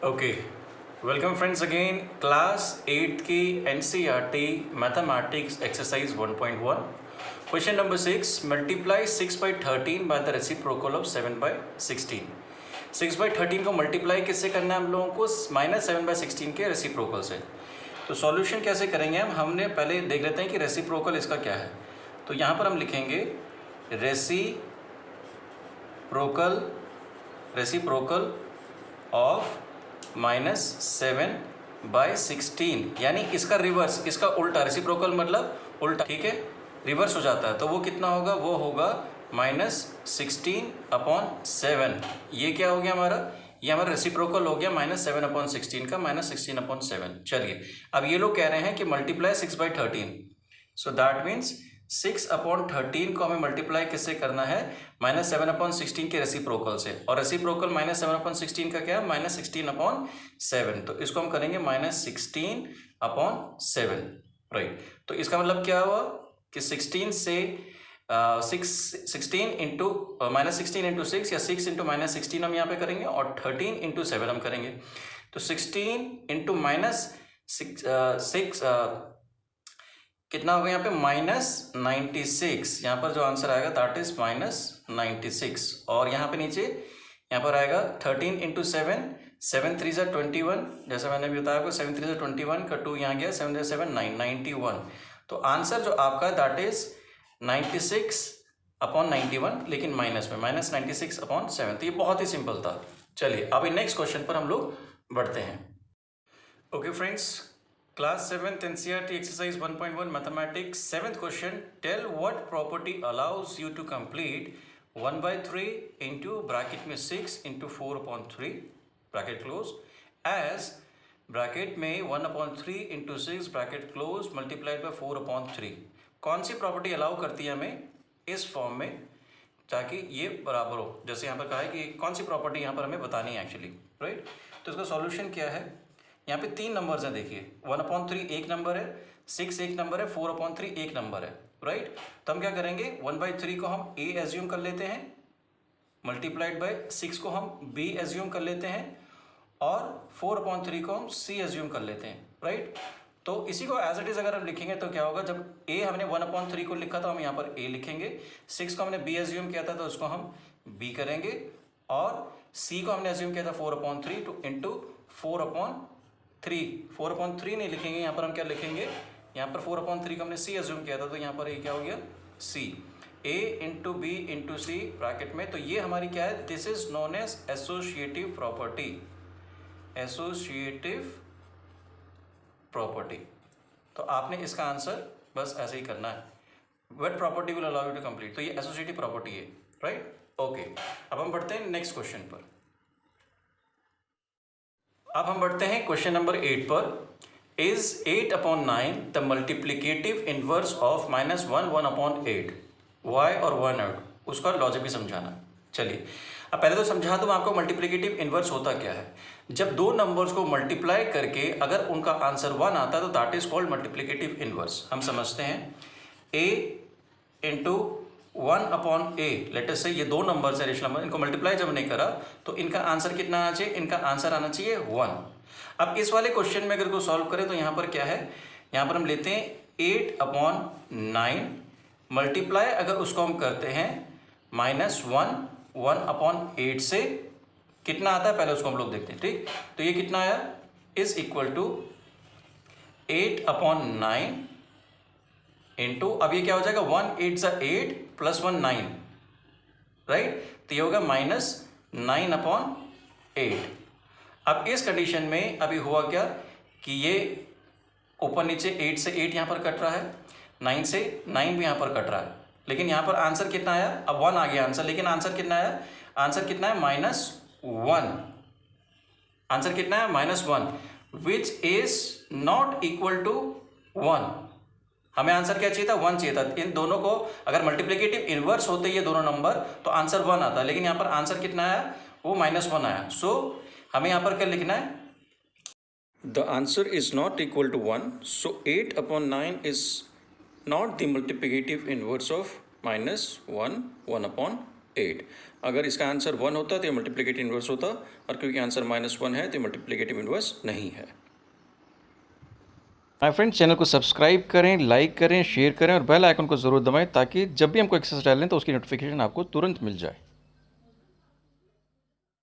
Okay, welcome friends again. Class 8 की NCERT mathematics exercise 1.1 question number 6, multiply 6/13 by the reciprocal of 7/16। 6/13 को multiply किससे करना है हम लोगों को? -7/16 के रेसिप्रोकल से। तो सॉल्यूशन कैसे करेंगे हमने पहले देख लेते हैं कि रेसिप्रोकल इसका क्या है। तो यहाँ पर हम लिखेंगे रेसिप्रोकल ऑफ -7/16, यानी इसका रिवर्स, इसका उल्टा। रेसिप्रोकल मतलब उल्टा, ठीक है, रिवर्स हो जाता है। तो वो कितना होगा? वो होगा -16/7। ये क्या हो गया हमारा? ये हमारा रेसिप्रोकल हो गया -7/16 का -16/7। चलिए, अब ये लोग कह रहे हैं कि मल्टीप्लाई 6/13, सो दैट मीन्स 6/13 को हमें मल्टीप्लाई किससे करना है? -7/16 के रेसिप्रोकल से। और रेसिप्रोकल -7/16 का क्या है? -16/7। तो इसको हम करेंगे -16/7, राइट। तो इसका मतलब क्या हुआ कि 16 से 16 इंटू -16 इंटू 6 या 6 इंटू -16 हम यहाँ पे करेंगे और 13 इंटू 7 हम करेंगे। तो 16 इंटू -6 कितना होगा यहाँ पे? -96। यहाँ पर जो आंसर आएगा दैट इज -96। और यहाँ पे नीचे यहाँ पर आएगा 13 इंटू 7, 7 3 ज़ा 21, जैसे मैंने भी बताया आपको 7 3 ज़ा 21 का 2 यहाँ गया, 7 ज़ा 7 9, 91। तो आंसर जो आपका दैट इज 96/91, लेकिन माइनस में -96/7। तो ये बहुत ही सिंपल था। चलिए अभी नेक्स्ट क्वेश्चन पर हम लोग बढ़ते हैं। Okay friends, Class 7th NCERT exercise 1.1 mathematics 7th question, tell what property allows you to complete 1/3 into bracket में 6 into 4/3 bracket close as bracket में 1/3 into 6 bracket close multiplied by 4/3। कौन सी प्रॉपर्टी अलाउ करती है हमें इस फॉर्म में ताकि ये बराबर हो? जैसे यहाँ पर कहा है कि कौन सी प्रॉपर्टी यहाँ पर हमें बतानी है एक्चुअली, राइट। तो इसका सॉल्यूशन क्या है? यहाँ पे 3 नंबर्स हैं, देखिए 1/3 एक नंबर है, 6 एक नंबर है, 4/3 एक नंबर है, राइट। तो हम क्या करेंगे? 1/3 को हम a एज्यूम कर लेते हैं, मल्टीप्लाइड बाय 6 को हम b एज्यूम कर लेते हैं और 4/3 को हम c एज्यूम कर लेते हैं, राइट। तो इसी को एज इट इज अगर हम लिखेंगे तो क्या होगा? जब a हमने 1/3 को लिखा था हम यहाँ पर a लिखेंगे, 6 को हमने b एज्यूम किया था तो उसको हम b करेंगे और c को हमने एज्यूम किया था 4/3 टू इंटू 4/3 नहीं लिखेंगे, यहाँ पर हम क्या लिखेंगे? यहाँ पर 4/3 को हमने c एज्यूम किया था तो यहाँ पर ये क्या हो गया? c, a into B into C bracket में। तो ये हमारी क्या है? This is known as associative property, associative property. तो आपने इसका आंसर बस ऐसे ही करना है, what property will allow you to complete. तो ये एसोसिएटिव प्रॉपर्टी है, राइट। ओके, अब हम बढ़ते हैं नेक्स्ट क्वेश्चन पर। अब हम बढ़ते हैं क्वेश्चन नंबर 8 पर। Is 8/9 the multiplicative inverse of -1/8? Why और वाई नॉट, उसका लॉजिक भी समझाना। चलिए अब पहले तो समझा दूँ आपको मल्टीप्लिकेटिव इनवर्स होता क्या है। जब दो नंबर्स को मल्टीप्लाई करके अगर उनका आंसर 1 आता है तो that is called multiplicative inverse. हम समझते हैं a into 1/a, let us से ये दो नंबर्स है, रेशनल नंबर, इनको मल्टीप्लाई जब नहीं करा तो इनका आंसर कितना आना चाहिए? इनका आंसर आना चाहिए 1। अब इस वाले क्वेश्चन में अगर को सॉल्व करें तो यहाँ पर क्या है? यहाँ पर हम लेते हैं 8/9 मल्टीप्लाई, अगर उसको हम करते हैं -1/8 से, कितना आता है पहले उसको हम लोग देखते हैं, ठीक। तो ये कितना आया? इज इक्वल टू 8/9 इंटू, अब ये क्या हो जाएगा? 1 8 ज़ा 8 प्लस 1 9, राइट। तो ये होगा -9/8। अब इस कंडीशन में अभी हुआ क्या कि ये ऊपर नीचे 8 से 8 यहाँ पर कट रहा है, 9 से 9 भी यहाँ पर कट रहा है, लेकिन यहाँ पर आंसर कितना आया? अब 1 आ गया आंसर, लेकिन आंसर कितना आया? आंसर कितना है? -1। आंसर कितना है? -1, which is not equal to 1। हमें आंसर क्या चाहिए था? 1 चाहिए था। इन दोनों को अगर मल्टीप्लिकेटिव इनवर्स होते ये दोनों नंबर तो आंसर 1 आता, लेकिन यहाँ पर आंसर कितना आया? वो -1 आया। सो हमें यहाँ पर क्या लिखना है? The answer is not equal to 1, so 8/9 is not the multiplicative inverse of -1/8। 8। अगर इसका आंसर 1 होता तो ये मल्टीप्लिकेटिव इन्वर्स होता, और क्योंकि आंसर -1 है तो मल्टीप्लिकेटिव इन्वर्स नहीं है। हाय फ्रेंड्स, चैनल को सब्सक्राइब करें, लाइक करें, शेयर करें और बेल आइकन को ज़रूर दबाएं ताकि जब भी हम कोई एक्सरसाइज डालें तो उसकी नोटिफिकेशन आपको तुरंत मिल जाए।